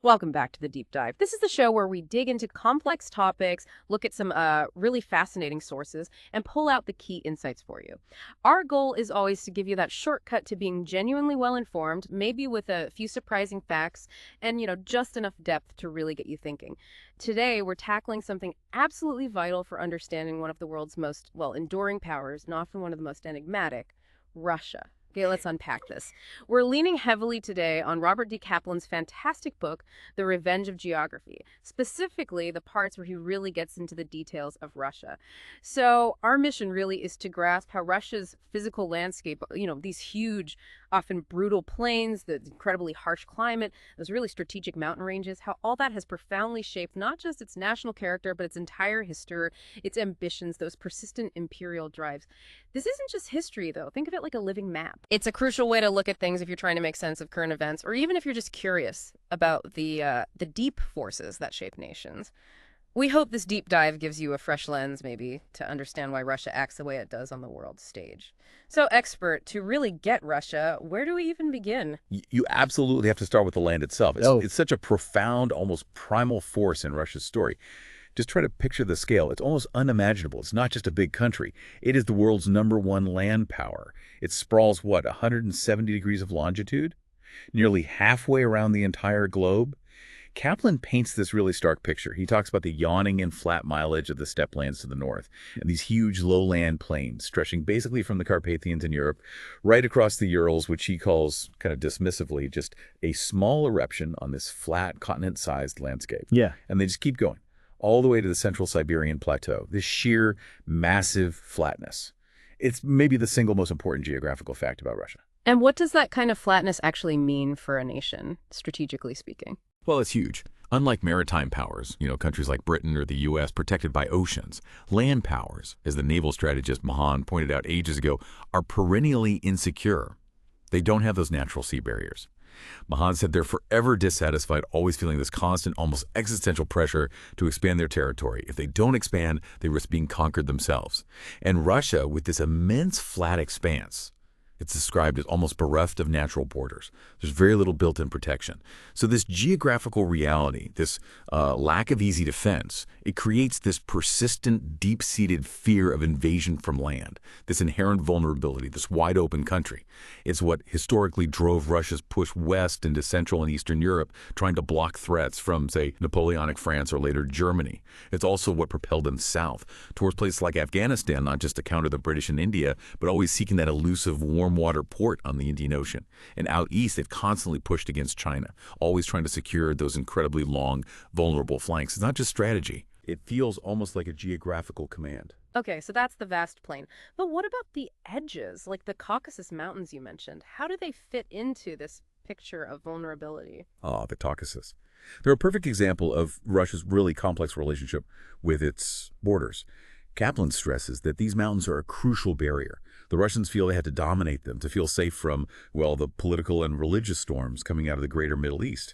Welcome back to the Deep Dive. This is the show where we dig into complex topics, look at some really fascinating sources, and pull out the key insights for you. Our goal is always to give you that shortcut to being genuinely well informed, maybe with a few surprising facts and, just enough depth to really get you thinking. Today, we're tackling something absolutely vital for understanding one of the world's most, enduring powers, and often one of the most enigmatic, Russia. Okay, let's unpack this. We're leaning heavily today on Robert D. Kaplan's fantastic book, The Revenge of Geography, specifically the parts where he really gets into the details of Russia. So our mission really is to grasp how Russia's physical landscape, these huge, often brutal plains, the incredibly harsh climate, those really strategic mountain ranges, how all that has profoundly shaped not just its national character, but its entire history, its ambitions, those persistent imperial drives. This isn't just history, though. Think of it like a living map. It's a crucial way to look at things if you're trying to make sense of current events, or even if you're just curious about the deep forces that shape nations. We hope this deep dive gives you a fresh lens, maybe, to understand why Russia acts the way it does on the world stage. So, expert, to really get Russia, where do we even begin? You absolutely have to start with the land itself. It's such a profound, almost primal force in Russia's story. Just try to picture the scale. It's almost unimaginable. It's not just a big country. It is the world's #1 land power. It sprawls, 170 degrees of longitude? Nearly halfway around the entire globe? Kaplan paints this really stark picture. He talks about the yawning and flat mileage of the steppe lands to the north, and these huge lowland plains stretching basically from the Carpathians in Europe right across the Urals, which he calls, kind of dismissively, just a small eruption on this flat, continent-sized landscape. Yeah. And they just keep going, all the way to the central Siberian plateau, this sheer, massive flatness. It's maybe the single most important geographical fact about Russia. And what does that kind of flatness actually mean for a nation, strategically speaking? Well, it's huge. Unlike maritime powers, countries like Britain or the U.S. protected by oceans, land powers, as the naval strategist Mahan pointed out ages ago, are perennially insecure. They don't have those natural sea barriers. Mahan said they're forever dissatisfied, always feeling this constant, almost existential pressure to expand their territory. If they don't expand, they risk being conquered themselves. And Russia, with this immense flat expanse, it's described as almost bereft of natural borders. There's very little built-in protection. So this geographical reality, this lack of easy defense, it creates this persistent, deep-seated fear of invasion from land, this inherent vulnerability, this wide-open country. It's what historically drove Russia's push west into Central and Eastern Europe, trying to block threats from, say, Napoleonic France or later Germany. It's also what propelled them south, towards places like Afghanistan, not just to counter the British in India, but always seeking that elusive warm water port on the Indian Ocean. And out east, they've constantly pushed against China, always trying to secure those incredibly long, vulnerable flanks. It's not just strategy. It feels almost like a geographical command. Okay, so that's the vast plain. But what about the edges, like the Caucasus Mountains you mentioned? How do they fit into this picture of vulnerability? Ah, the Caucasus. They're a perfect example of Russia's really complex relationship with its borders. Kaplan stresses that these mountains are a crucial barrier. The Russians feel they had to dominate them to feel safe from, the political and religious storms coming out of the greater Middle East.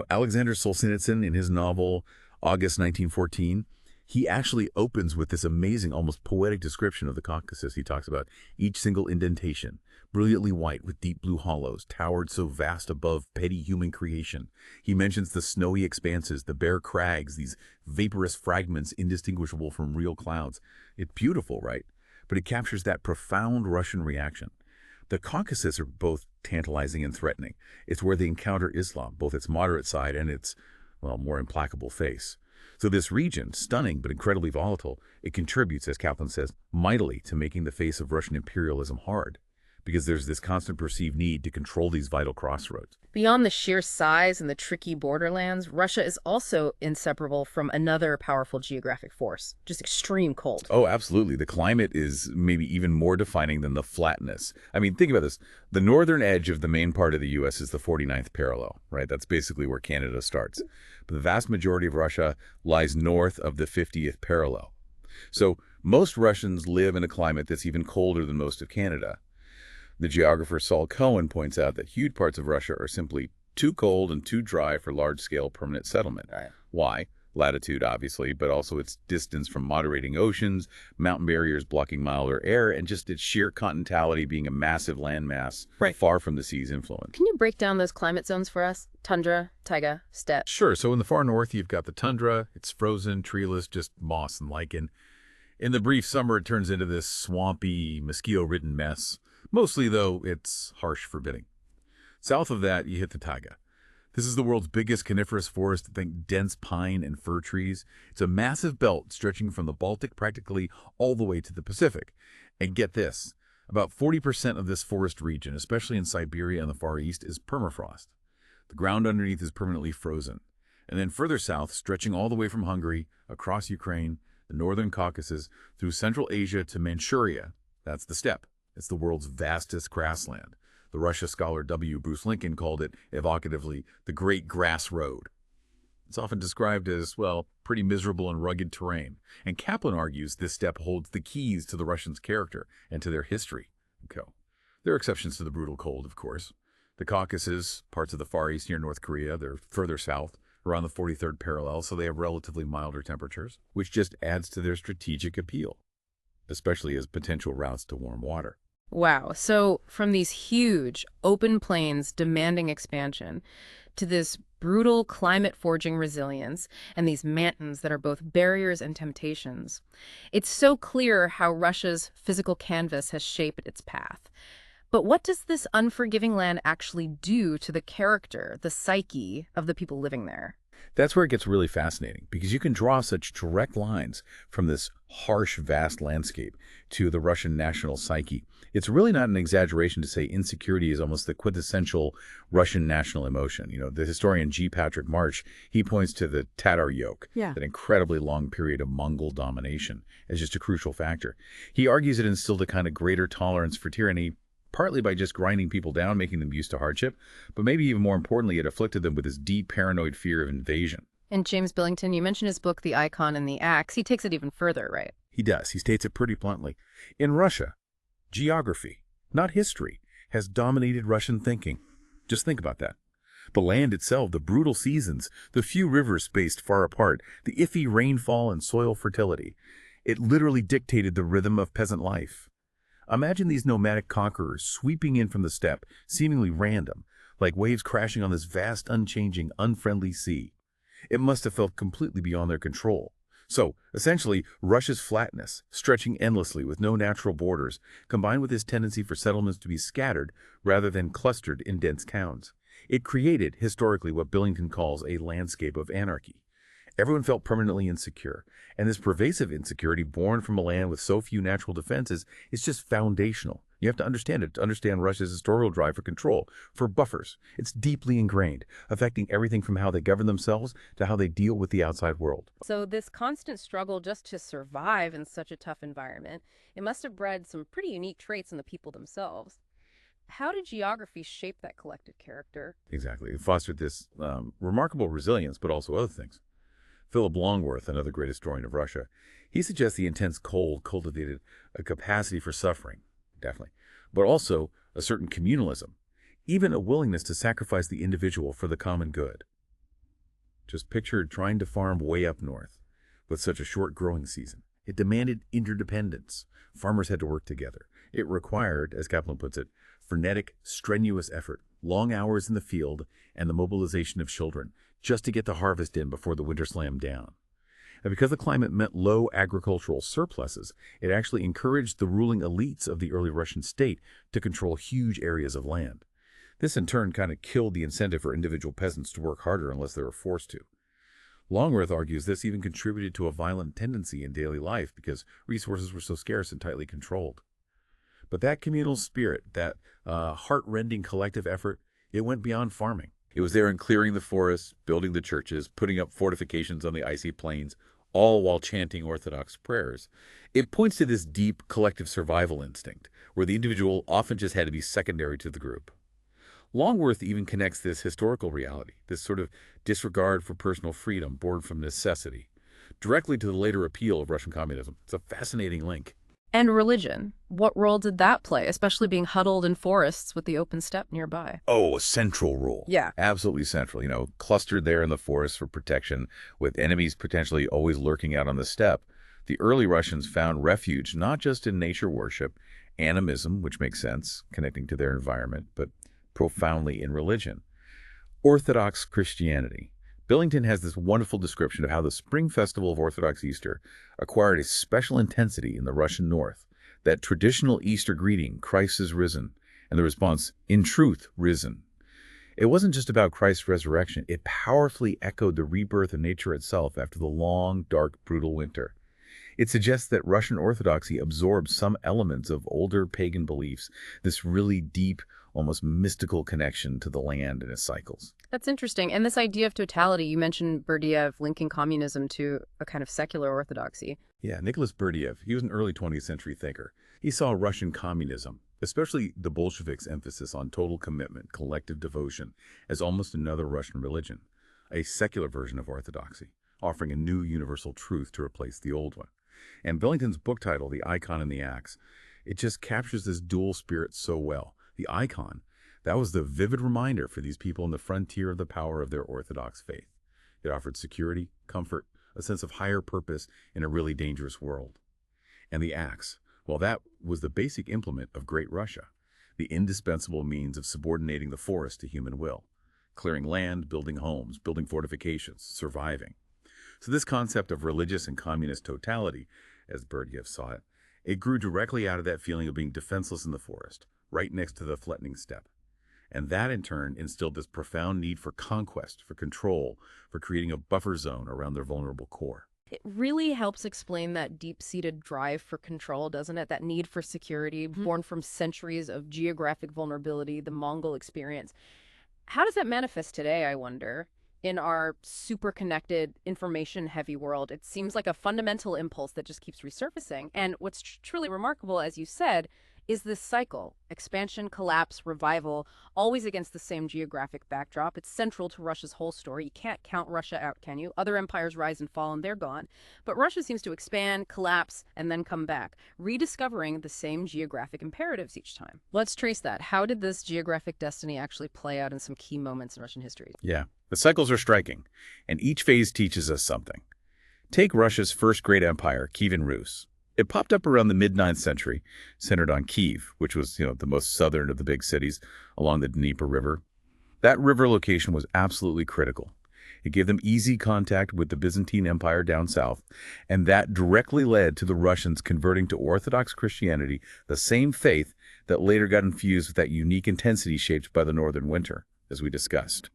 Alexander Solzhenitsyn, in his novel August 1914, he actually opens with this amazing, almost poetic description of the Caucasus. He talks about each single indentation, brilliantly white with deep blue hollows, towered so vast above petty human creation. He mentions the snowy expanses, the bare crags, these vaporous fragments indistinguishable from real clouds. It's beautiful, right? But it captures that profound Russian reaction. The Caucasus are both tantalizing and threatening. It's where they encounter Islam, both its moderate side and its, more implacable face. So this region, stunning but incredibly volatile, it contributes, as Kaplan says, mightily to making the face of Russian imperialism hard, because there's this constant perceived need to control these vital crossroads. Beyond the sheer size and the tricky borderlands, Russia is also inseparable from another powerful geographic force, just extreme cold. Oh, absolutely. The climate is maybe even more defining than the flatness. I mean, think about this. The northern edge of the main part of the U.S. is the 49th parallel, right? That's basically where Canada starts. But the vast majority of Russia lies north of the 50th parallel. So most Russians live in a climate that's even colder than most of Canada. The geographer Saul Cohen points out that huge parts of Russia are simply too cold and too dry for large-scale permanent settlement. Right. Why? latitude, obviously, but also its distance from moderating oceans, mountain barriers blocking milder air, and just its sheer continentality being a massive landmass far from the sea's influence. Can you break down those climate zones for us? Tundra, taiga, steppe. Sure. So in the far north, you've got the tundra. It's frozen, treeless, just moss and lichen. In the brief summer, it turns into this swampy, mosquito-ridden mess. Mostly, though, it's harsh forbidding. South of that, you hit the taiga. This is the world's biggest coniferous forest. Think dense pine and fir trees. It's a massive belt stretching from the Baltic practically all the way to the Pacific. And get this, about 40% of this forest region, especially in Siberia and the Far East, is permafrost. The ground underneath is permanently frozen. And then further south, stretching all the way from Hungary, across Ukraine, the northern Caucasus, through Central Asia to Manchuria, that's the steppe. It's the world's vastest grassland. The Russia scholar W. Bruce Lincoln called it, evocatively, the Great Grass Road. It's often described as, well, pretty miserable and rugged terrain. And Kaplan argues this steppe holds the keys to the Russians' character and to their history. Okay. There are exceptions to the brutal cold, of course. The Caucasus, parts of the Far East near North Korea, they're further south, around the 43rd parallel, so they have relatively milder temperatures, which just adds to their strategic appeal, especially as potential routes to warm water. Wow. So from these huge open plains demanding expansion to this brutal climate forging resilience and these mountains that are both barriers and temptations, it's so clear how Russia's physical canvas has shaped its path. But what does this unforgiving land actually do to the character, the psyche of the people living there? That's where it gets really fascinating, because you can draw such direct lines from this harsh, vast landscape to the Russian national psyche. It's really not an exaggeration to say insecurity is almost the quintessential Russian national emotion. You know, the historian G. Patrick March, he points to the Tatar yoke, that incredibly long period of Mongol domination, as just a crucial factor. He argues it instilled a kind of greater tolerance for tyranny, partly by just grinding people down, making them used to hardship, but maybe even more importantly, it afflicted them with this deep paranoid fear of invasion. And James Billington, you mentioned his book, The Icon and the Axe. He takes it even further, right? He does. He states it pretty bluntly. In Russia, geography, not history, has dominated Russian thinking. Just think about that. The land itself, the brutal seasons, the few rivers spaced far apart, the iffy rainfall and soil fertility. It literally dictated the rhythm of peasant life. Imagine these nomadic conquerors sweeping in from the steppe, seemingly random, like waves crashing on this vast, unchanging, unfriendly sea. It must have felt completely beyond their control. So, essentially, Russia's flatness, stretching endlessly with no natural borders, combined with its tendency for settlements to be scattered rather than clustered in dense towns. It created, historically, what Billington calls a landscape of anarchy. Everyone felt permanently insecure, and this pervasive insecurity born from a land with so few natural defenses is just foundational. You have to understand it to understand Russia's historical drive for control, for buffers. It's deeply ingrained, affecting everything from how they govern themselves to how they deal with the outside world. So this constant struggle just to survive in such a tough environment, it must have bred some pretty unique traits in the people themselves. How did geography shape that collective character? Exactly. It fostered this remarkable resilience, but also other things. Philip Longworth, another great historian of Russia, he suggests the intense cold cultivated a capacity for suffering, definitely, but also a certain communalism, even a willingness to sacrifice the individual for the common good. Just picture trying to farm way up north with such a short growing season. It demanded interdependence. Farmers had to work together. It required, as Kaplan puts it, frenetic, strenuous effort, long hours in the field, and the mobilization of children, just to get the harvest in before the winter slammed down. And because the climate meant low agricultural surpluses, it actually encouraged the ruling elites of the early Russian state to control huge areas of land. This in turn kind of killed the incentive for individual peasants to work harder unless they were forced to. Longworth argues this even contributed to a violent tendency in daily life because resources were so scarce and tightly controlled. But that communal spirit, that heart-rending collective effort, it went beyond farming. It was there in clearing the forests, building the churches, putting up fortifications on the icy plains, all while chanting Orthodox prayers. It points to this deep collective survival instinct, where the individual often just had to be secondary to the group. Longworth even connects this historical reality, this sort of disregard for personal freedom born from necessity, directly to the later appeal of Russian communism. It's a fascinating link. And religion. What role did that play, especially being huddled in forests with the open steppe nearby? Oh, a central role. Yeah. Absolutely central. Clustered there in the forest for protection, with enemies potentially always lurking out on the steppe. The early Russians found refuge not just in nature worship, animism, which makes sense, connecting to their environment, but profoundly in religion. Orthodox Christianity. Billington has this wonderful description of how the spring festival of Orthodox Easter acquired a special intensity in the Russian north. That traditional Easter greeting, Christ is risen, and the response, in truth, risen. It wasn't just about Christ's resurrection. It powerfully echoed the rebirth of nature itself after the long, dark, brutal winter. It suggests that Russian Orthodoxy absorbed some elements of older pagan beliefs, this really deep, almost mystical connection to the land and its cycles. That's interesting. And this idea of totality, you mentioned Berdyaev linking communism to a kind of secular orthodoxy. Yeah, Nicholas Berdyaev, he was an early 20th century thinker. He saw Russian communism, especially the Bolsheviks' emphasis on total commitment, collective devotion, as almost another Russian religion, a secular version of orthodoxy, offering a new universal truth to replace the old one. And Billington's book title, The Icon and the Axe, it just captures this dual spirit so well. The icon, that was the vivid reminder for these people on the frontier of the power of their Orthodox faith. It offered security, comfort, a sense of higher purpose in a really dangerous world. And the axe, well, that was the basic implement of Great Russia, the indispensable means of subordinating the forest to human will, clearing land, building homes, building fortifications, surviving. So this concept of religious and communist totality, as Berdyaev saw it, it grew directly out of that feeling of being defenseless in the forest, right next to the threatening steppe. And that, in turn, instilled this profound need for conquest, for control, for creating a buffer zone around their vulnerable core. It really helps explain that deep-seated drive for control, doesn't it? That need for security, born from centuries of geographic vulnerability, the Mongol experience. How does that manifest today, I wonder? In our super connected, information heavy world, it seems like a fundamental impulse that just keeps resurfacing. And what's truly remarkable, as you said, is this cycle: expansion, collapse, revival, always against the same geographic backdrop. It's central to Russia's whole story. You can't count Russia out, can you? Other empires rise and fall and they're gone. But Russia seems to expand, collapse, and then come back, rediscovering the same geographic imperatives each time. Let's trace that. How did this geographic destiny actually play out in some key moments in Russian history? Yeah, the cycles are striking, and each phase teaches us something. Take Russia's first great empire, Kievan Rus. It popped up around the mid-9th century, centered on Kiev, which was, the most southern of the big cities along the Dnieper River. That river location was absolutely critical. It gave them easy contact with the Byzantine Empire down south, and that directly led to the Russians converting to Orthodox Christianity, the same faith that later got infused with that unique intensity shaped by the northern winter, as we discussed.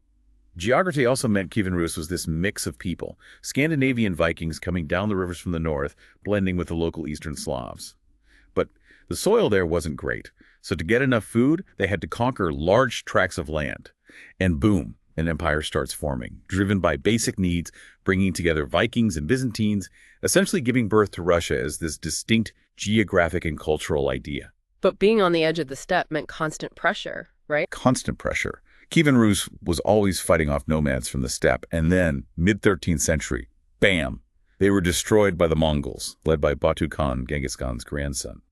Geography also meant Kievan Rus was this mix of people, Scandinavian Vikings coming down the rivers from the north, blending with the local Eastern Slavs. But the soil there wasn't great, so to get enough food, they had to conquer large tracts of land. And boom, an empire starts forming, driven by basic needs, bringing together Vikings and Byzantines, essentially giving birth to Russia as this distinct geographic and cultural idea. But being on the edge of the steppe meant constant pressure, right? Constant pressure. Kievan Rus was always fighting off nomads from the steppe, and then, mid-13th century, bam, they were destroyed by the Mongols, led by Batu Khan, Genghis Khan's grandson.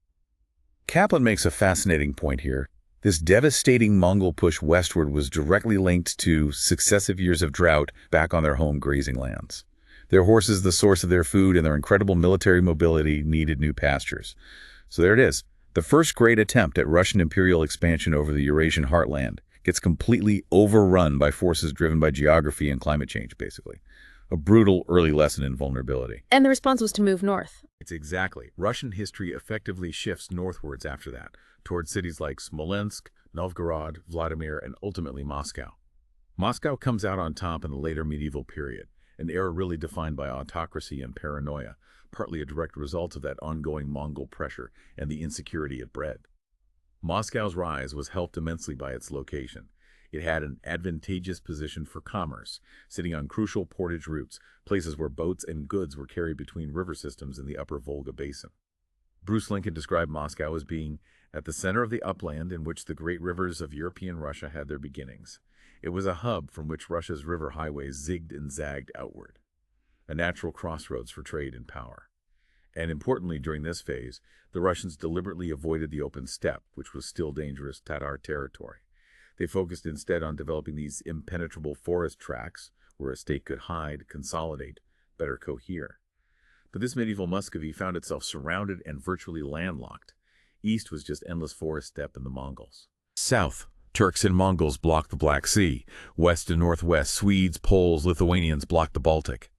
Kaplan makes a fascinating point here. This devastating Mongol push westward was directly linked to successive years of drought back on their home grazing lands. Their horses, the source of their food, and their incredible military mobility needed new pastures. So there it is, the first great attempt at Russian imperial expansion over the Eurasian heartland gets completely overrun by forces driven by geography and climate change, basically. A brutal early lesson in vulnerability. And the response was to move north. It's exactly. Russian history effectively shifts northwards after that, towards cities like Smolensk, Novgorod, Vladimir, and ultimately Moscow. Moscow comes out on top in the later medieval period, an era really defined by autocracy and paranoia, partly a direct result of that ongoing Mongol pressure and the insecurity it bred. Moscow's rise was helped immensely by its location. It had an advantageous position for commerce, sitting on crucial portage routes, places where boats and goods were carried between river systems in the upper Volga basin. Bruce Lincoln described Moscow as being at the center of the upland in which the great rivers of European Russia had their beginnings. It was a hub from which Russia's river highways zigged and zagged outward, a natural crossroads for trade and power. And importantly, during this phase, the Russians deliberately avoided the open steppe, which was still dangerous Tatar territory. They focused instead on developing these impenetrable forest tracts where a state could hide, consolidate, better cohere. But this medieval Muscovy found itself surrounded and virtually landlocked. East was just endless forest steppe and the Mongols. South, Turks and Mongols blocked the Black Sea. West and northwest, Swedes, Poles, Lithuanians blocked the Baltic.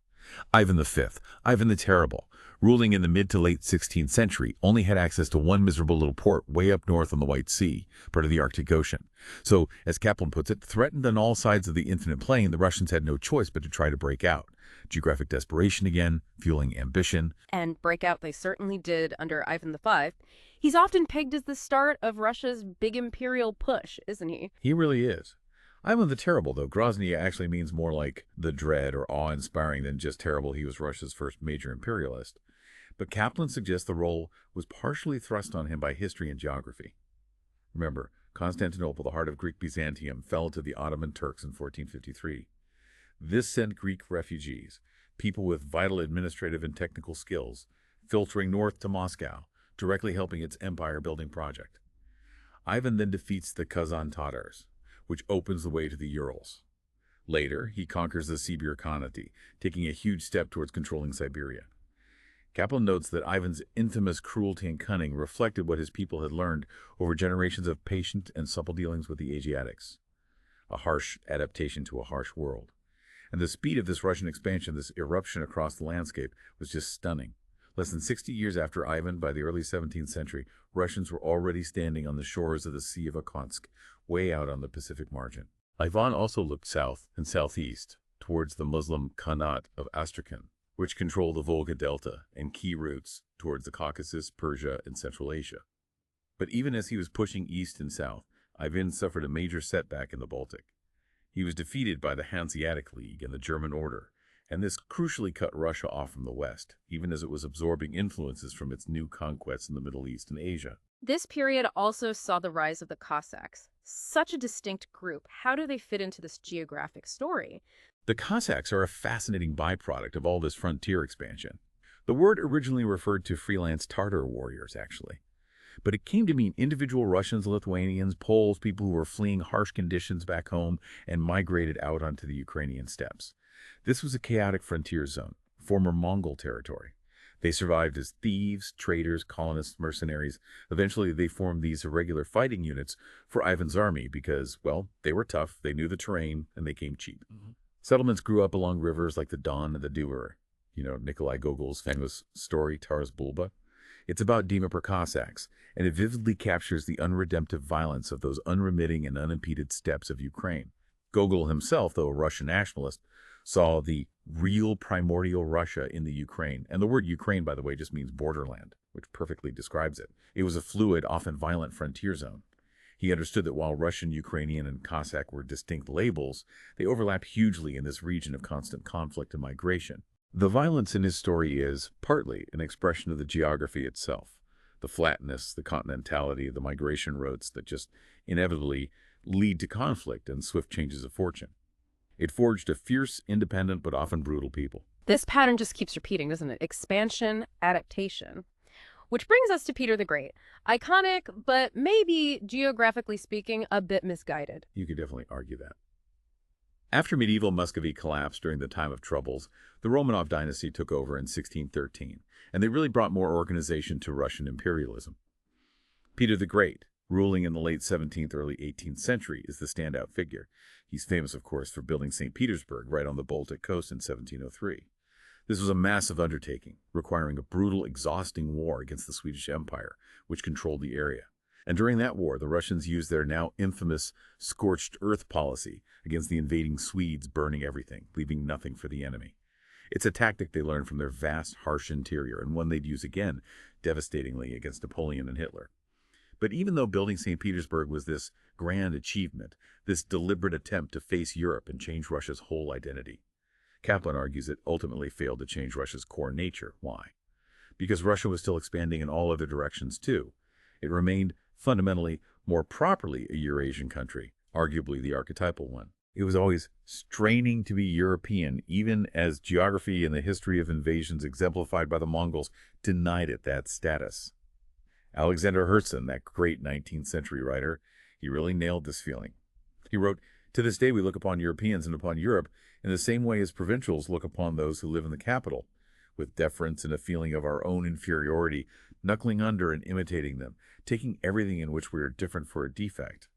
Ivan V, Ivan the Terrible, ruling in the mid to late 16th century, only had access to one miserable little port way up north on the White Sea, part of the Arctic Ocean. So, as Kaplan puts it, threatened on all sides of the infinite plain, the Russians had no choice but to try to break out. Geographic desperation again, fueling ambition. And breakout they certainly did under Ivan V. He's often pegged as the start of Russia's big imperial push, isn't he? He really is. Ivan the Terrible, though, Grozny actually means more like the dread or awe-inspiring than just terrible. He was Russia's first major imperialist. But Kaplan suggests the role was partially thrust on him by history and geography. Remember, Constantinople, the heart of Greek Byzantium, fell to the Ottoman Turks in 1453. This sent Greek refugees, people with vital administrative and technical skills, filtering north to Moscow, directly helping its empire-building project. Ivan then defeats the Kazan Tatars, which opens the way to the Urals. Later, he conquers the Sibir Khanate, taking a huge step towards controlling Siberia. Kaplan notes that Ivan's infamous cruelty and cunning reflected what his people had learned over generations of patient and supple dealings with the Asiatics, a harsh adaptation to a harsh world. And the speed of this Russian expansion, this eruption across the landscape, was just stunning. Less than 60 years after Ivan, by the early 17th century, Russians were already standing on the shores of the Sea of Okhotsk, way out on the Pacific margin. Ivan also looked south and southeast, towards the Muslim Khanate of Astrakhan, which controlled the Volga Delta and key routes towards the Caucasus, Persia, and Central Asia. But even as he was pushing east and south, Ivan suffered a major setback in the Baltic. He was defeated by the Hanseatic League and the German Order, and this crucially cut Russia off from the West, even as it was absorbing influences from its new conquests in the Middle East and Asia. This period also saw the rise of the Cossacks. Such a distinct group. How do they fit into this geographic story? The Cossacks are a fascinating byproduct of all this frontier expansion. The word originally referred to freelance Tatar warriors, actually. But it came to mean individual Russians, Lithuanians, Poles, people who were fleeing harsh conditions back home and migrated out onto the Ukrainian steppes. This was a chaotic frontier zone, former Mongol territory. They survived as thieves, traders, colonists, mercenaries. Eventually, they formed these irregular fighting units for Ivan's army because, well, they were tough, they knew the terrain, and they came cheap. Settlements grew up along rivers like the Don and the Dnieper. You know, Nikolai Gogol's famous story, Taras Bulba. It's about Dnieper Cossacks, and it vividly captures the unredemptive violence of those unremitting and unimpeded steppes of Ukraine. Gogol himself, though a Russian nationalist, saw the real primordial Russia in the Ukraine. And the word Ukraine, by the way, just means borderland, which perfectly describes it. It was a fluid, often violent frontier zone. He understood that while Russian, Ukrainian, and Cossack were distinct labels, they overlapped hugely in this region of constant conflict and migration. The violence in his story is, partly, an expression of the geography itself. The flatness, the continentality, the migration routes that just inevitably lead to conflict and swift changes of fortune. It forged a fierce, independent, but often brutal people. This pattern just keeps repeating, doesn't it? Expansion, adaptation. Which brings us to Peter the Great. Iconic, but maybe, geographically speaking, a bit misguided. You could definitely argue that. After medieval Muscovy collapsed during the time of troubles, the Romanov dynasty took over in 1613, and they really brought more organization to Russian imperialism. Peter the Great, ruling in the late 17th, early 18th century, is the standout figure. He's famous, of course, for building St. Petersburg right on the Baltic coast in 1703. This was a massive undertaking, requiring a brutal, exhausting war against the Swedish Empire, which controlled the area. And during that war, the Russians used their now infamous scorched earth policy against the invading Swedes, burning everything, leaving nothing for the enemy. It's a tactic they learned from their vast, harsh interior, and one they'd use again, devastatingly, against Napoleon and Hitler. But even though building St. Petersburg was this grand achievement, this deliberate attempt to face Europe and change Russia's whole identity, Kaplan argues it ultimately failed to change Russia's core nature. Why? Because Russia was still expanding in all other directions too. It remained fundamentally, more properly, a Eurasian country, arguably the archetypal one. It was always straining to be European, even as geography and the history of invasions exemplified by the Mongols denied it that status. Alexander Herzen, that great 19th century writer, he really nailed this feeling. He wrote, "To this day we look upon Europeans and upon Europe in the same way as provincials look upon those who live in the capital, with deference and a feeling of our own inferiority, knuckling under and imitating them, taking everything in which we are different for a defect."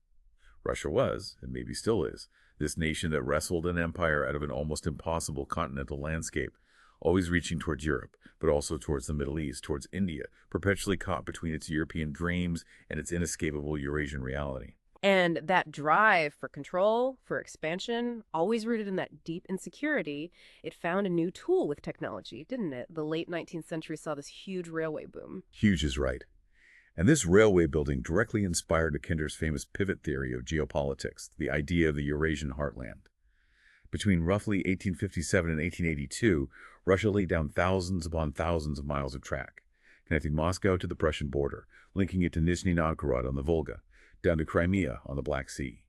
Russia was, and maybe still is, this nation that wrestled an empire out of an almost impossible continental landscape, always reaching towards Europe, but also towards the Middle East, towards India, perpetually caught between its European dreams and its inescapable Eurasian reality. And that drive for control, for expansion, always rooted in that deep insecurity, it found a new tool with technology, didn't it? The late 19th century saw this huge railway boom. Hughes is right. And this railway building directly inspired Mackinder's famous pivot theory of geopolitics, the idea of the Eurasian heartland. Between roughly 1857 and 1882, Russia laid down thousands upon thousands of miles of track, connecting Moscow to the Prussian border, linking it to Nizhny Novgorod on the Volga, down to Crimea on the Black Sea.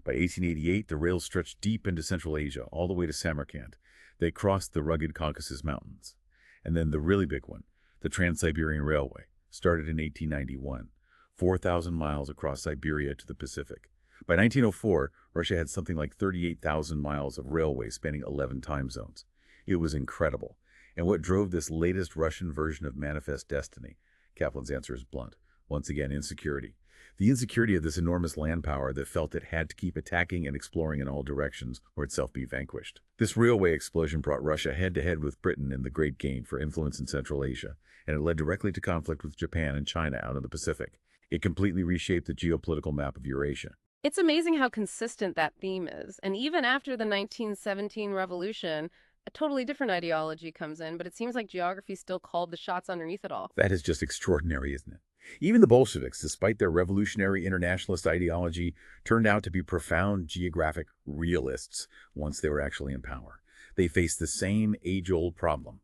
By 1888, the rails stretched deep into Central Asia, all the way to Samarkand. They crossed the rugged Caucasus Mountains. And then the really big one, the Trans-Siberian Railway, started in 1891, 4,000 miles across Siberia to the Pacific. By 1904, Russia had something like 38,000 miles of railway spanning 11 time zones. It was incredible. And what drove this latest Russian version of Manifest Destiny? Kaplan's answer is blunt. Once again, insecurity. The insecurity of this enormous land power that felt it had to keep attacking and exploring in all directions or itself be vanquished. This railway explosion brought Russia head-to-head with Britain in the Great Game for influence in Central Asia, and it led directly to conflict with Japan and China out in the Pacific. It completely reshaped the geopolitical map of Eurasia. It's amazing how consistent that theme is. And even after the 1917 revolution, a totally different ideology comes in, but it seems like geography still called the shots underneath it all. That is just extraordinary, isn't it? Even the Bolsheviks, despite their revolutionary internationalist ideology, turned out to be profound geographic realists once they were actually in power. They faced the same age-old problem.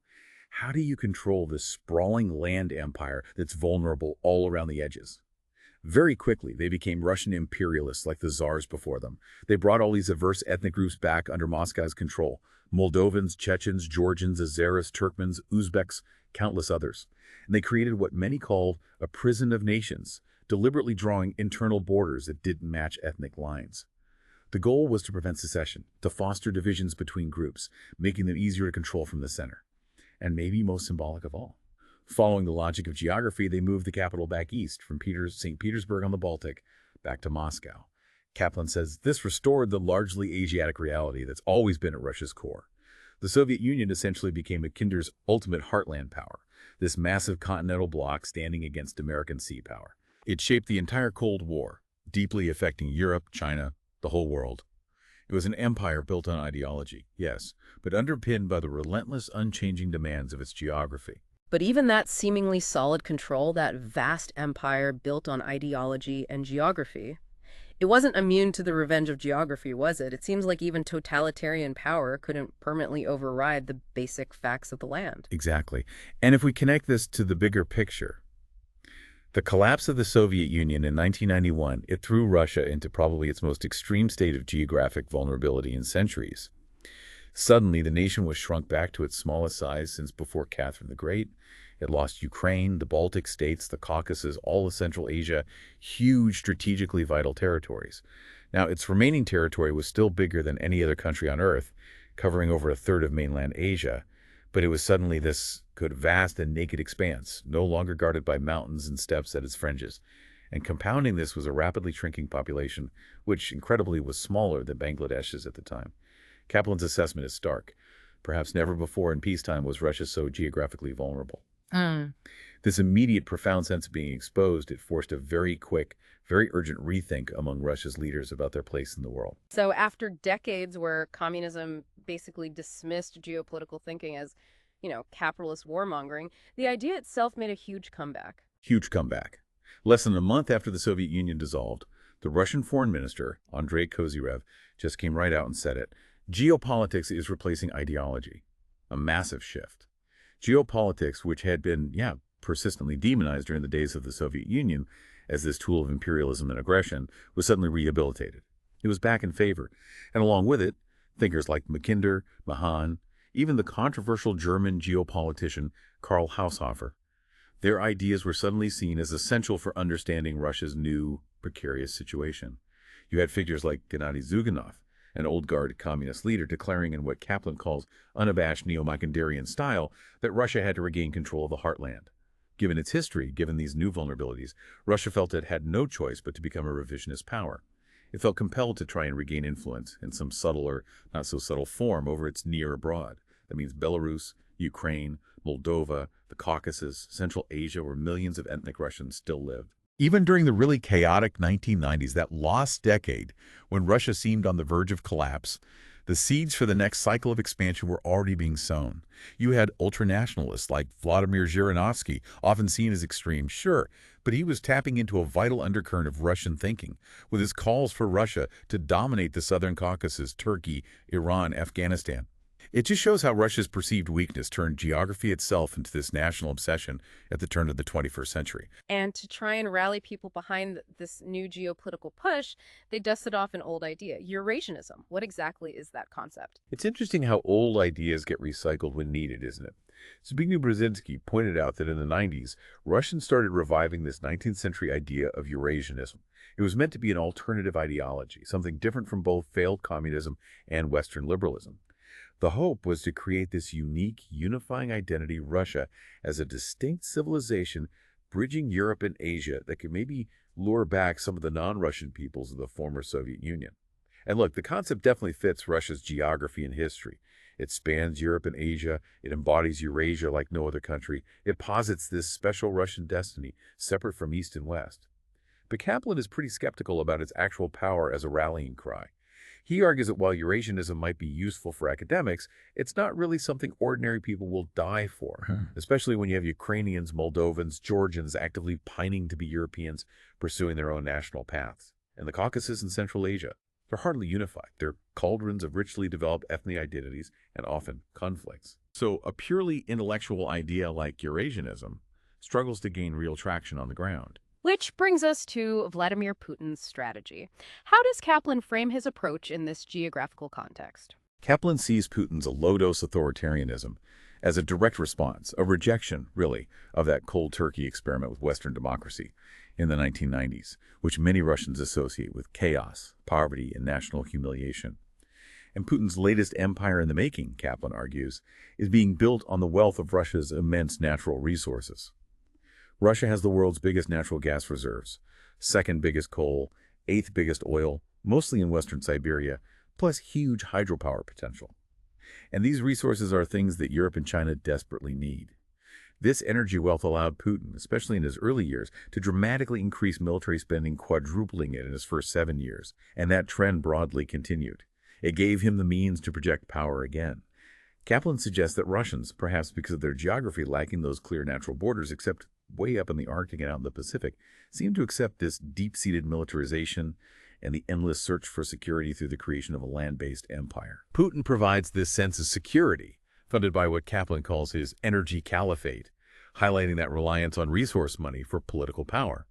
How do you control this sprawling land empire that's vulnerable all around the edges? Very quickly, they became Russian imperialists like the czars before them. They brought all these diverse ethnic groups back under Moscow's control. Moldovans, Chechens, Georgians, Azeris, Turkmens, Uzbeks, countless others. And they created what many called a prison of nations, deliberately drawing internal borders that didn't match ethnic lines. The goal was to prevent secession, to foster divisions between groups, making them easier to control from the center. And maybe most symbolic of all, following the logic of geography, they moved the capital back east from St. Petersburg on the Baltic back to Moscow. Kaplan says this restored the largely Asiatic reality that's always been at Russia's core. The Soviet Union essentially became Mackinder's ultimate heartland power, this massive continental bloc standing against American sea power. It shaped the entire Cold War, deeply affecting Europe, China, the whole world. It was an empire built on ideology, yes, but underpinned by the relentless, unchanging demands of its geography. But even that seemingly solid control, that vast empire built on ideology and geography, it wasn't immune to the revenge of geography, was it? It seems like even totalitarian power couldn't permanently override the basic facts of the land. Exactly. And if we connect this to the bigger picture, the collapse of the Soviet Union in 1991, it threw Russia into probably its most extreme state of geographic vulnerability in centuries. Suddenly, the nation was shrunk back to its smallest size since before Catherine the Great. It lost Ukraine, the Baltic states, the Caucasus, all of Central Asia, huge strategically vital territories. Now, its remaining territory was still bigger than any other country on Earth, covering over a third of mainland Asia, but it was suddenly this vast and naked expanse, no longer guarded by mountains and steppes at its fringes. And compounding this was a rapidly shrinking population, which incredibly was smaller than Bangladesh's at the time. Kaplan's assessment is stark. Perhaps never before in peacetime was Russia so geographically vulnerable. This immediate, profound sense of being exposed, it forced a very quick, very urgent rethink among Russia's leaders about their place in the world. So after decades where communism basically dismissed geopolitical thinking as, capitalist warmongering, the idea itself made a huge comeback. Huge comeback. Less than a month after the Soviet Union dissolved, the Russian foreign minister, Andrei Kozyrev, just came right out and said it. Geopolitics is replacing ideology. A massive shift. Geopolitics, which had been, persistently demonized during the days of the Soviet Union as this tool of imperialism and aggression, was suddenly rehabilitated. It was back in favor, and along with it, thinkers like Mackinder, Mahan, even the controversial German geopolitician Karl Haushofer. Their ideas were suddenly seen as essential for understanding Russia's new, precarious situation. You had figures like Gennady Zyuganov, an old-guard communist leader, declaring in what Kaplan calls unabashed neo-Mackinderian style that Russia had to regain control of the heartland. Given its history, given these new vulnerabilities, Russia felt it had no choice but to become a revisionist power. It felt compelled to try and regain influence in some subtle or not-so-subtle form over its near abroad. That means Belarus, Ukraine, Moldova, the Caucasus, Central Asia, where millions of ethnic Russians still lived. Even during the really chaotic 1990s, that lost decade, when Russia seemed on the verge of collapse, the seeds for the next cycle of expansion were already being sown. You had ultranationalists like Vladimir Zhirinovsky, often seen as extreme, sure, but he was tapping into a vital undercurrent of Russian thinking, with his calls for Russia to dominate the Southern Caucasus, Turkey, Iran, Afghanistan. It just shows how Russia's perceived weakness turned geography itself into this national obsession at the turn of the 21st century. And to try and rally people behind this new geopolitical push, they dusted off an old idea, Eurasianism. What exactly is that concept? It's interesting how old ideas get recycled when needed, isn't it? Zbigniew Brzezinski pointed out that in the 90s, Russians started reviving this 19th century idea of Eurasianism. It was meant to be an alternative ideology, something different from both failed communism and Western liberalism. The hope was to create this unique, unifying identity, Russia, as a distinct civilization bridging Europe and Asia that could maybe lure back some of the non-Russian peoples of the former Soviet Union. And look, the concept definitely fits Russia's geography and history. It spans Europe and Asia. It embodies Eurasia like no other country. It posits this special Russian destiny, separate from East and West. But Kaplan is pretty skeptical about its actual power as a rallying cry. He argues that while Eurasianism might be useful for academics, it's not really something ordinary people will die for, especially when you have Ukrainians, Moldovans, Georgians actively pining to be Europeans, pursuing their own national paths. And the Caucasus and Central Asia, they're hardly unified. They're cauldrons of richly developed ethnic identities and often conflicts. So a purely intellectual idea like Eurasianism struggles to gain real traction on the ground. Which brings us to Vladimir Putin's strategy. How does Kaplan frame his approach in this geographical context? Kaplan sees Putin's low-dose authoritarianism as a direct response, a rejection, really, of that cold turkey experiment with Western democracy in the 1990s, which many Russians associate with chaos, poverty, and national humiliation. And Putin's latest empire in the making, Kaplan argues, is being built on the wealth of Russia's immense natural resources. Russia has the world's biggest natural gas reserves, second biggest coal, eighth biggest oil, mostly in western Siberia, plus huge hydropower potential. And these resources are things that Europe and China desperately need. This energy wealth allowed Putin, especially in his early years, to dramatically increase military spending, quadrupling it in his first 7 years, and that trend broadly continued. It gave him the means to project power again. Kaplan suggests that Russians, perhaps because of their geography lacking those clear natural borders except way up in the Arctic and out in the Pacific, seem to accept this deep-seated militarization and the endless search for security through the creation of a land-based empire. Putin provides this sense of security, funded by what Kaplan calls his energy caliphate, highlighting that reliance on resource money for political power.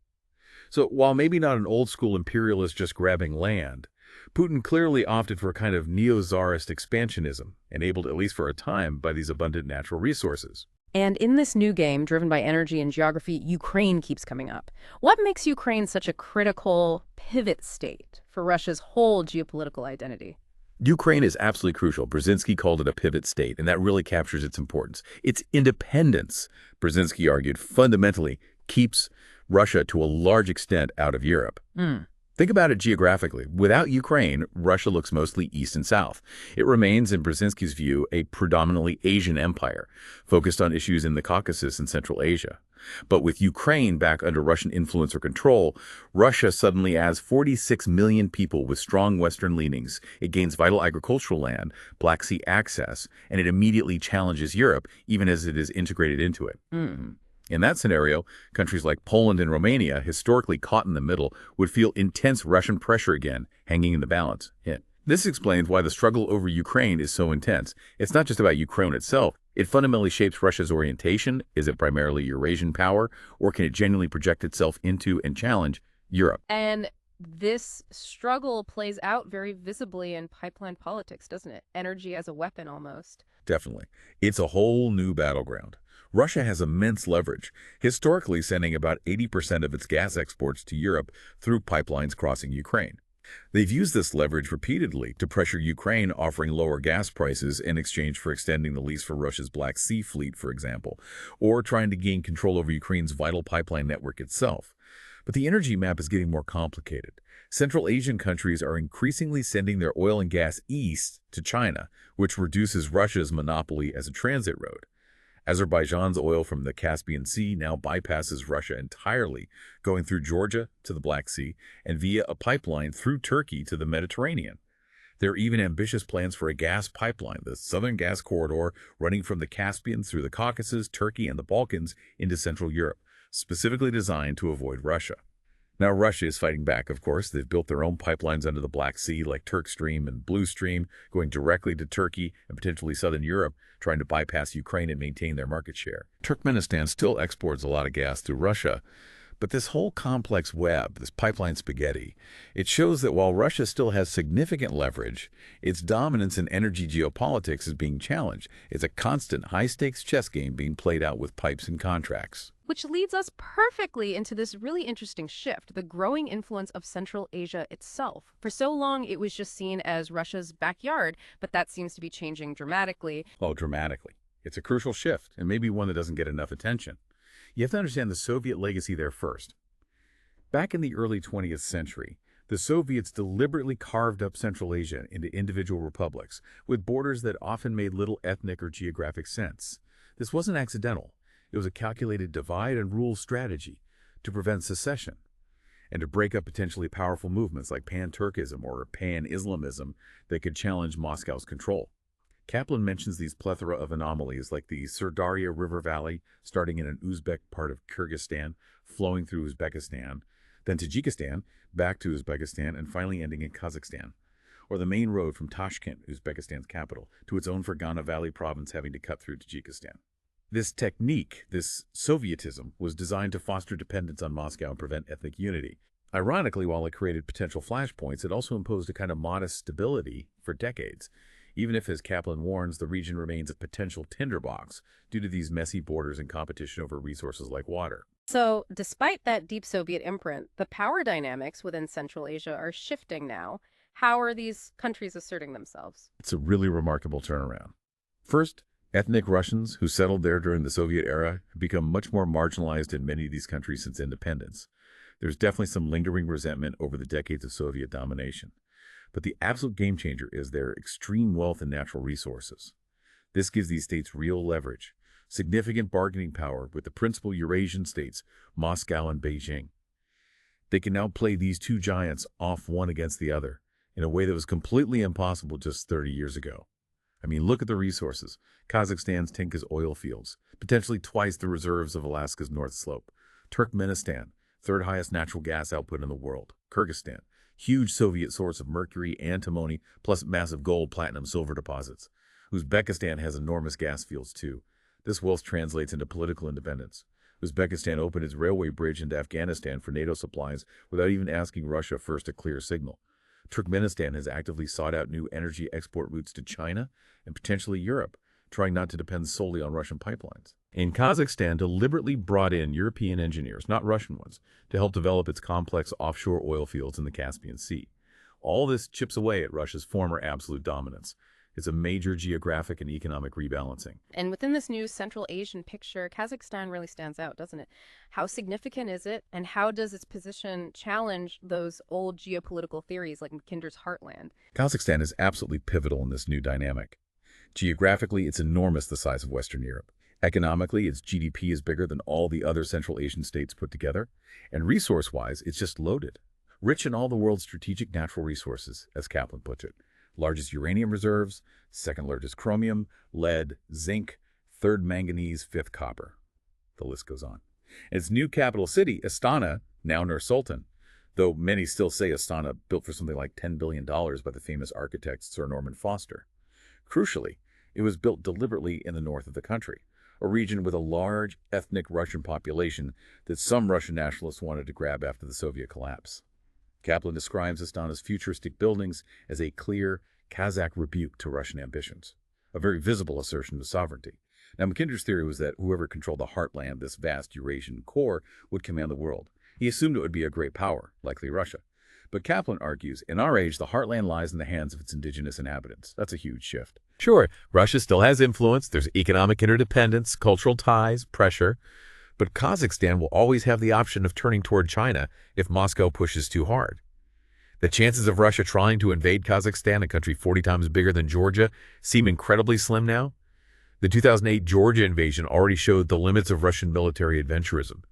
So while maybe not an old-school imperialist just grabbing land, Putin clearly opted for a kind of neo-czarist expansionism, enabled at least for a time by these abundant natural resources. And in this new game, driven by energy and geography, Ukraine keeps coming up. What makes Ukraine such a critical pivot state for Russia's whole geopolitical identity? Ukraine is absolutely crucial. Brzezinski called it a pivot state, and that really captures its importance. Its independence, Brzezinski argued, fundamentally keeps Russia to a large extent out of Europe. Think about it geographically. Without Ukraine, Russia looks mostly east and south. It remains, in Brzezinski's view, a predominantly Asian empire, focused on issues in the Caucasus and Central Asia. But with Ukraine back under Russian influence or control, Russia suddenly adds 46 million people with strong Western leanings. It gains vital agricultural land, Black Sea access, and it immediately challenges Europe, even as it is integrated into it. In that scenario, countries like Poland and Romania, historically caught in the middle, would feel intense Russian pressure again, hanging in the balance. This explains why the struggle over Ukraine is so intense. It's not just about Ukraine itself. It fundamentally shapes Russia's orientation. Is it primarily Eurasian power, or can it genuinely project itself into and challenge Europe? And This struggle plays out very visibly in pipeline politics, doesn't it? Energy as a weapon almost. Definitely. It's a whole new battleground. Russia has immense leverage, historically sending about 80% of its gas exports to Europe through pipelines crossing Ukraine. They've used this leverage repeatedly to pressure Ukraine, offering lower gas prices in exchange for extending the lease for Russia's Black Sea fleet, for example, or trying to gain control over Ukraine's vital pipeline network itself. But the energy map is getting more complicated. Central Asian countries are increasingly sending their oil and gas east to China, which reduces Russia's monopoly as a transit road. Azerbaijan's oil from the Caspian Sea now bypasses Russia entirely, going through Georgia to the Black Sea and via a pipeline through Turkey to the Mediterranean. There are even ambitious plans for a gas pipeline, the Southern Gas Corridor, running from the Caspian through the Caucasus, Turkey, and the Balkans into Central Europe, specifically designed to avoid Russia. Now, Russia is fighting back, of course. They've built their own pipelines under the Black Sea, like Turk Stream and Blue Stream, going directly to Turkey and potentially southern Europe, trying to bypass Ukraine and maintain their market share. Turkmenistan still exports a lot of gas through Russia, but this whole complex web, this pipeline spaghetti, it shows that while Russia still has significant leverage, its dominance in energy geopolitics is being challenged. It's a constant high-stakes chess game being played out with pipes and contracts. Which leads us perfectly into this really interesting shift, the growing influence of Central Asia itself. For so long, it was just seen as Russia's backyard, but that seems to be changing dramatically. Oh, dramatically. It's a crucial shift, and maybe one that doesn't get enough attention. You have to understand the Soviet legacy there first. Back in the early 20th century, the Soviets deliberately carved up Central Asia into individual republics, with borders that often made little ethnic or geographic sense. This wasn't accidental. It was a calculated divide-and-rule strategy to prevent secession and to break up potentially powerful movements like pan-Turkism or pan-Islamism that could challenge Moscow's control. Kaplan mentions these plethora of anomalies like the Sirdarya River Valley, starting in an Uzbek part of Kyrgyzstan, flowing through Uzbekistan, then Tajikistan, back to Uzbekistan, and finally ending in Kazakhstan, or the main road from Tashkent, Uzbekistan's capital, to its own Fergana Valley province having to cut through Tajikistan. This technique, this Sovietism, was designed to foster dependence on Moscow and prevent ethnic unity. Ironically, while it created potential flashpoints, it also imposed a kind of modest stability for decades, even if, as Kaplan warns, the region remains a potential tinderbox due to these messy borders and competition over resources like water. So, despite that deep Soviet imprint, the power dynamics within Central Asia are shifting now. How are these countries asserting themselves? It's a really remarkable turnaround. First, ethnic Russians who settled there during the Soviet era have become much more marginalized in many of these countries since independence. There's definitely some lingering resentment over the decades of Soviet domination. But the absolute game changer is their extreme wealth and natural resources. This gives these states real leverage, significant bargaining power with the principal Eurasian states, Moscow and Beijing. They can now play these two giants off one against the other in a way that was completely impossible just 30 years ago. I mean, look at the resources. Kazakhstan's Tinka's oil fields, potentially twice the reserves of Alaska's North Slope. Turkmenistan, third highest natural gas output in the world. Kyrgyzstan, huge Soviet source of mercury, antimony, plus massive gold, platinum, silver deposits. Uzbekistan has enormous gas fields too. This wealth translates into political independence. Uzbekistan opened its railway bridge into Afghanistan for NATO supplies without even asking Russia first a clear signal. Turkmenistan has actively sought out new energy export routes to China and potentially Europe, trying not to depend solely on Russian pipelines. And Kazakhstan deliberately brought in European engineers, not Russian ones, to help develop its complex offshore oil fields in the Caspian Sea. All this chips away at Russia's former absolute dominance. It's a major geographic and economic rebalancing. And within this new Central Asian picture, Kazakhstan really stands out, doesn't it? How significant is it, and how does its position challenge those old geopolitical theories like Mackinder's heartland? Kazakhstan is absolutely pivotal in this new dynamic. Geographically, it's enormous the size of Western Europe. Economically, its GDP is bigger than all the other Central Asian states put together. And resource-wise, it's just loaded. Rich in all the world's strategic natural resources, as Kaplan puts it. Largest uranium reserves, second largest chromium, lead, zinc, third manganese, fifth copper. The list goes on. Its new capital city, Astana, now Nur-Sultan, though many still say Astana built for something like $10 billion by the famous architect Sir Norman Foster. Crucially, it was built deliberately in the north of the country, a region with a large ethnic Russian population that some Russian nationalists wanted to grab after the Soviet collapse. Kaplan describes Astana's futuristic buildings as a clear Kazakh rebuke to Russian ambitions, a very visible assertion of sovereignty. Now, Mackinder's theory was that whoever controlled the heartland, this vast Eurasian core, would command the world. He assumed it would be a great power, likely Russia. But Kaplan argues, in our age, the heartland lies in the hands of its indigenous inhabitants. That's a huge shift. Sure, Russia still has influence. There's economic interdependence, cultural ties, pressure. But Kazakhstan will always have the option of turning toward China if Moscow pushes too hard. The chances of Russia trying to invade Kazakhstan, a country 40 times bigger than Georgia, seem incredibly slim now. The 2008 Georgia invasion already showed the limits of Russian military adventurism.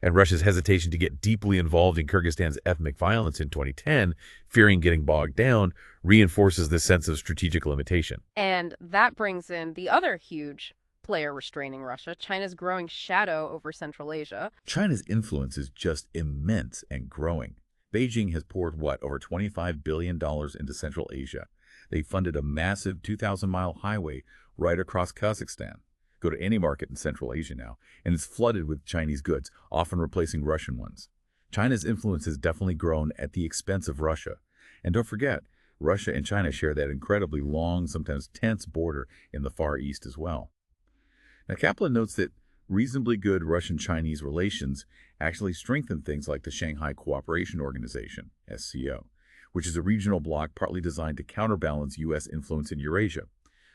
And Russia's hesitation to get deeply involved in Kyrgyzstan's ethnic violence in 2010, fearing getting bogged down, reinforces this sense of strategic limitation. And that brings in the other huge player restraining Russia, China's growing shadow over Central Asia. China's influence is just immense and growing. Beijing has poured, over $25 billion into Central Asia. They funded a massive 2,000-mile highway right across Kazakhstan. Go to any market in Central Asia now, and it's flooded with Chinese goods, often replacing Russian ones. China's influence has definitely grown at the expense of Russia. And don't forget, Russia and China share that incredibly long, sometimes tense border in the Far East as well. Now, Kaplan notes that reasonably good Russian-Chinese relations actually strengthen things like the Shanghai Cooperation Organization, SCO, which is a regional bloc partly designed to counterbalance U.S. influence in Eurasia.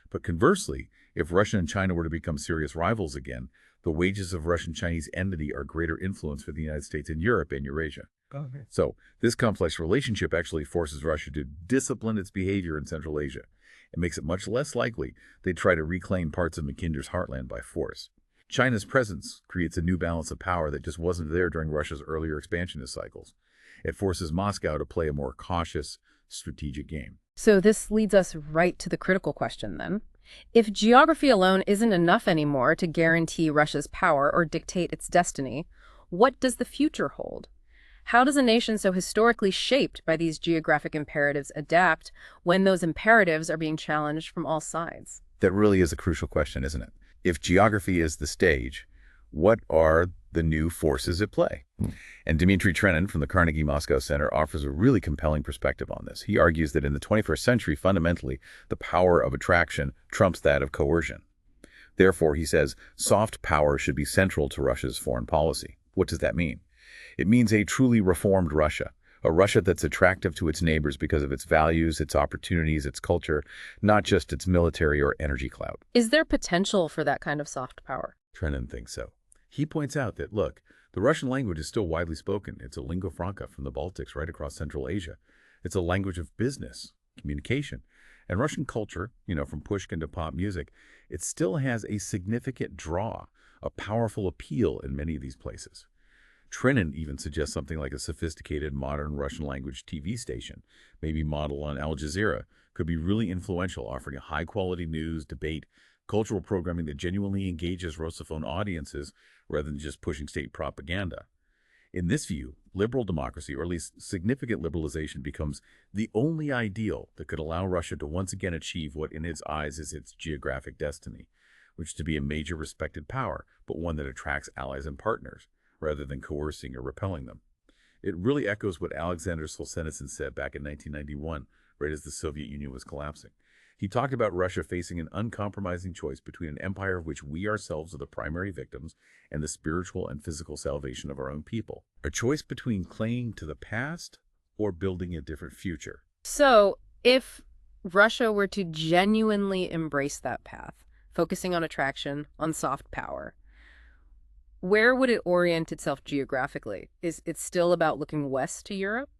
But conversely, if Russia and China were to become serious rivals again, the wages of Russian-Chinese enmity are greater influence for the United States in Europe and Eurasia. Okay. So this complex relationship actually forces Russia to discipline its behavior in Central Asia. It makes it much less likely they'd try to reclaim parts of Mackinder's heartland by force. China's presence creates a new balance of power that just wasn't there during Russia's earlier expansionist cycles. It forces Moscow to play a more cautious, strategic game. So this leads us right to the critical question then. If geography alone isn't enough anymore to guarantee Russia's power or dictate its destiny, what does the future hold? How does a nation so historically shaped by these geographic imperatives adapt when those imperatives are being challenged from all sides? That really is a crucial question, isn't it? If geography is the stage, what are the new forces at play? And Dmitry Trenin from the Carnegie Moscow Center offers a really compelling perspective on this. He argues that in the 21st century, fundamentally, the power of attraction trumps that of coercion. Therefore, he says, soft power should be central to Russia's foreign policy. What does that mean? It means a truly reformed Russia, a Russia that's attractive to its neighbors because of its values, its opportunities, its culture, not just its military or energy clout. Is there potential for that kind of soft power? Trenin thinks so. He points out that, look, the Russian language is still widely spoken. It's a lingua franca from the Baltics right across Central Asia. It's a language of business, communication. And Russian culture, from Pushkin to pop music, it still has a significant draw, a powerful appeal in many of these places. Trenin even suggests something like a sophisticated modern Russian language TV station, maybe modeled on Al Jazeera, could be really influential, offering high-quality news, debate, cultural programming that genuinely engages Russophone audiences rather than just pushing state propaganda. In this view, liberal democracy, or at least significant liberalization, becomes the only ideal that could allow Russia to once again achieve what in its eyes is its geographic destiny, which is to be a major respected power, but one that attracts allies and partners, rather than coercing or repelling them. It really echoes what Alexander Solzhenitsyn said back in 1991, right as the Soviet Union was collapsing. He talked about Russia facing an uncompromising choice between an empire of which we ourselves are the primary victims and the spiritual and physical salvation of our own people. A choice between clinging to the past or building a different future. So, if Russia were to genuinely embrace that path, focusing on attraction, on soft power, where would it orient itself geographically? Is it still about looking west to Europe?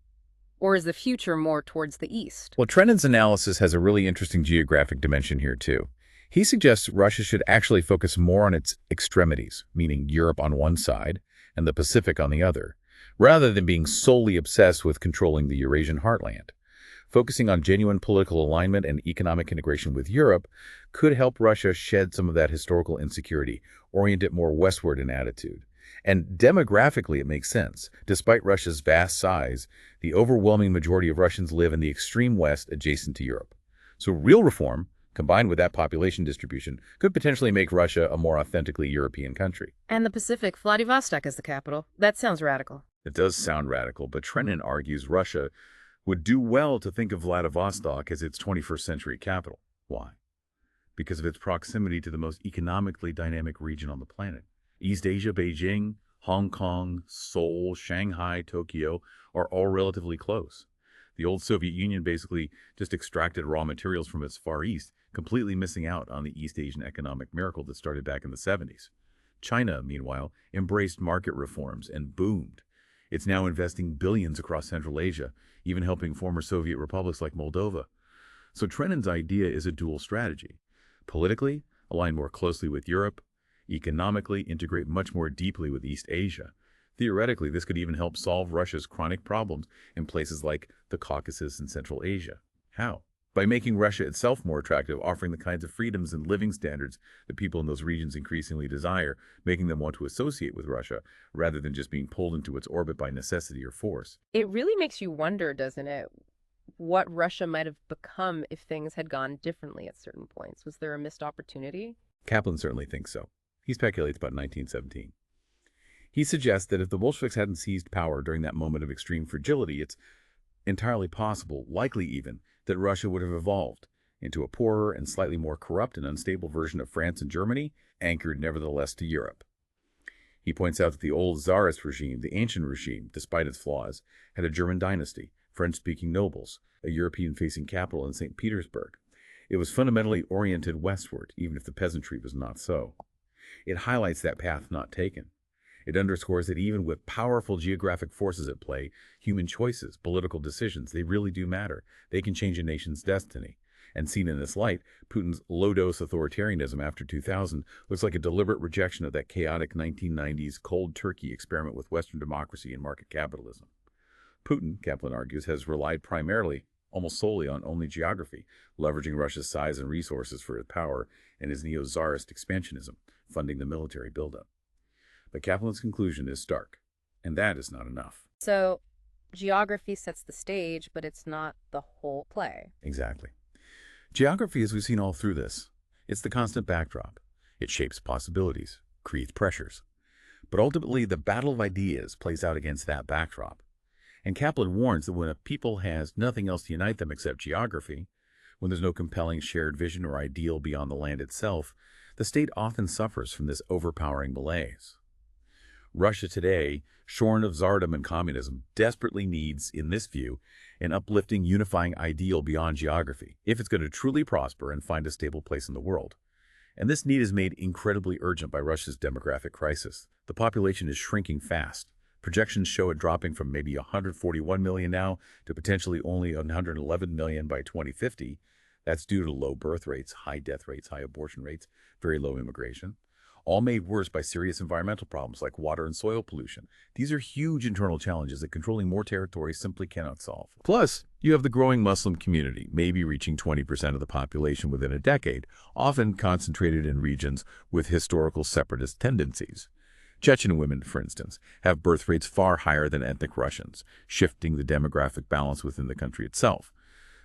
Or is the future more towards the east? Well, Trenin's analysis has a really interesting geographic dimension here, too. He suggests Russia should actually focus more on its extremities, meaning Europe on one side and the Pacific on the other, rather than being solely obsessed with controlling the Eurasian heartland. Focusing on genuine political alignment and economic integration with Europe could help Russia shed some of that historical insecurity, orient it more westward in attitude. And demographically, it makes sense. Despite Russia's vast size, the overwhelming majority of Russians live in the extreme west adjacent to Europe. So real reform, combined with that population distribution, could potentially make Russia a more authentically European country. And the Pacific, Vladivostok is the capital. That sounds radical. It does sound radical, but Trennan argues Russia would do well to think of Vladivostok as its 21st century capital. Why? Because of its proximity to the most economically dynamic region on the planet. East Asia, Beijing, Hong Kong, Seoul, Shanghai, Tokyo are all relatively close. The old Soviet Union basically just extracted raw materials from its Far East, completely missing out on the East Asian economic miracle that started back in the 70s. China, meanwhile, embraced market reforms and boomed. It's now investing billions across Central Asia, even helping former Soviet republics like Moldova. So Trennan's idea is a dual strategy. Politically, align more closely with Europe. Economically, integrate much more deeply with East Asia. Theoretically, this could even help solve Russia's chronic problems in places like the Caucasus and Central Asia. How? By making Russia itself more attractive, offering the kinds of freedoms and living standards that people in those regions increasingly desire, making them want to associate with Russia, rather than just being pulled into its orbit by necessity or force. It really makes you wonder, doesn't it, what Russia might have become if things had gone differently at certain points. Was there a missed opportunity? Kaplan certainly thinks so. He speculates about 1917. He suggests that if the Bolsheviks hadn't seized power during that moment of extreme fragility, it's entirely possible, likely even, that Russia would have evolved into a poorer and slightly more corrupt and unstable version of France and Germany, anchored nevertheless to Europe. He points out that the old Tsarist regime, the ancient regime, despite its flaws, had a German dynasty, French-speaking nobles, a European-facing capital in St. Petersburg. It was fundamentally oriented westward, even if the peasantry was not so. It highlights that path not taken. It underscores that even with powerful geographic forces at play, human choices, political decisions, they really do matter. They can change a nation's destiny. And seen in this light, Putin's low-dose authoritarianism after 2000 looks like a deliberate rejection of that chaotic 1990s cold turkey experiment with Western democracy and market capitalism. Putin, Kaplan argues, has relied primarily, almost solely, on only geography, leveraging Russia's size and resources for its power and his neo-Tsarist expansionism, funding the military buildup. But Kaplan's conclusion is stark, and that is not enough. So, geography sets the stage, but it's not the whole play. Exactly. Geography, as we've seen all through this, it's the constant backdrop. It shapes possibilities, creates pressures. But ultimately, the battle of ideas plays out against that backdrop. And Kaplan warns that when a people has nothing else to unite them except geography, when there's no compelling shared vision or ideal beyond the land itself, the state often suffers from this overpowering malaise. Russia today, shorn of czardom and communism, desperately needs, in this view, an uplifting, unifying ideal beyond geography, if it's going to truly prosper and find a stable place in the world. And this need is made incredibly urgent by Russia's demographic crisis. The population is shrinking fast. Projections show it dropping from maybe 141 million now to potentially only 111 million by 2050. That's due to low birth rates, high death rates, high abortion rates, very low immigration, all made worse by serious environmental problems like water and soil pollution. These are huge internal challenges that controlling more territory simply cannot solve. Plus, you have the growing Muslim community, maybe reaching 20% of the population within a decade, often concentrated in regions with historical separatist tendencies. Chechen women, for instance, have birth rates far higher than ethnic Russians, shifting the demographic balance within the country itself.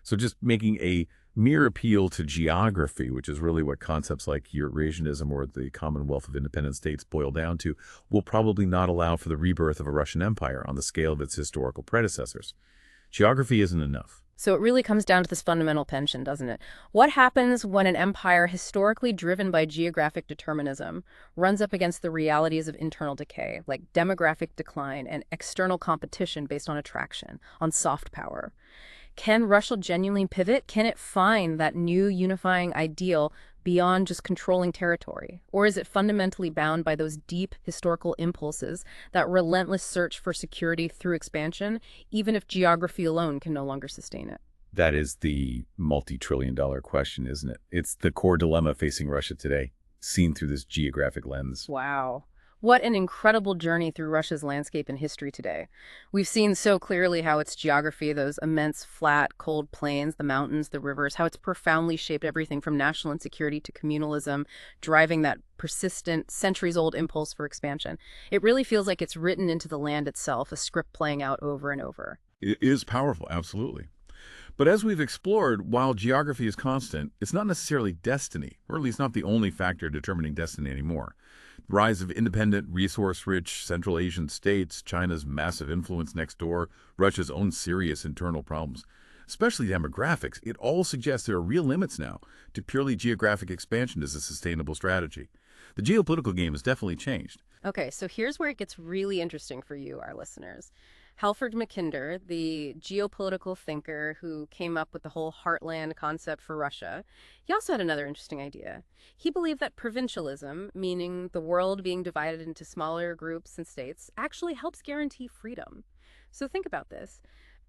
So just making a mere appeal to geography, which is really what concepts like Eurasianism or the Commonwealth of Independent States boil down to, will probably not allow for the rebirth of a Russian empire on the scale of its historical predecessors. Geography isn't enough. So it really comes down to this fundamental tension, doesn't it? What happens when an empire historically driven by geographic determinism runs up against the realities of internal decay, like demographic decline and external competition based on attraction, on soft power? Can Russia genuinely pivot? Can it find that new unifying ideal beyond just controlling territory? Or is it fundamentally bound by those deep historical impulses, that relentless search for security through expansion, even if geography alone can no longer sustain it? That is the multi-trillion-dollar question, isn't it? It's the core dilemma facing Russia today, seen through this geographic lens. Wow. What an incredible journey through Russia's landscape and history today. We've seen so clearly how its geography, those immense, flat, cold plains, the mountains, the rivers, how it's profoundly shaped everything from national insecurity to communalism, driving that persistent, centuries-old impulse for expansion. It really feels like it's written into the land itself, a script playing out over and over. It is powerful, absolutely. But as we've explored, while geography is constant, it's not necessarily destiny, or at least not the only factor determining destiny anymore. The rise of independent, resource-rich Central Asian states, China's massive influence next door, Russia's own serious internal problems, especially demographics, it all suggests there are real limits now to purely geographic expansion as a sustainable strategy. The geopolitical game has definitely changed. Okay, so here's where it gets really interesting for you, our listeners. Halford Mackinder, the geopolitical thinker who came up with the whole heartland concept for Russia, he also had another interesting idea. He believed that provincialism, meaning the world being divided into smaller groups and states, actually helps guarantee freedom. So think about this.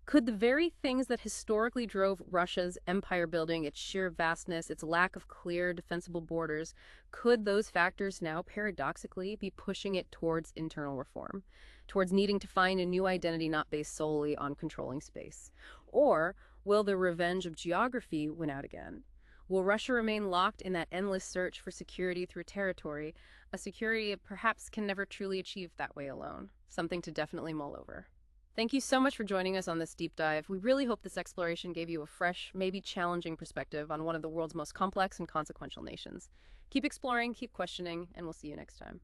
Could the very things that historically drove Russia's empire building, its sheer vastness, its lack of clear, defensible borders, could those factors now paradoxically be pushing it towards internal reform, towards needing to find a new identity not based solely on controlling space? Or will the revenge of geography win out again? Will Russia remain locked in that endless search for security through territory, a security it perhaps can never truly achieve that way alone? Something to definitely mull over. Thank you so much for joining us on this deep dive. We really hope this exploration gave you a fresh, maybe challenging perspective on one of the world's most complex and consequential nations. Keep exploring, keep questioning, and we'll see you next time.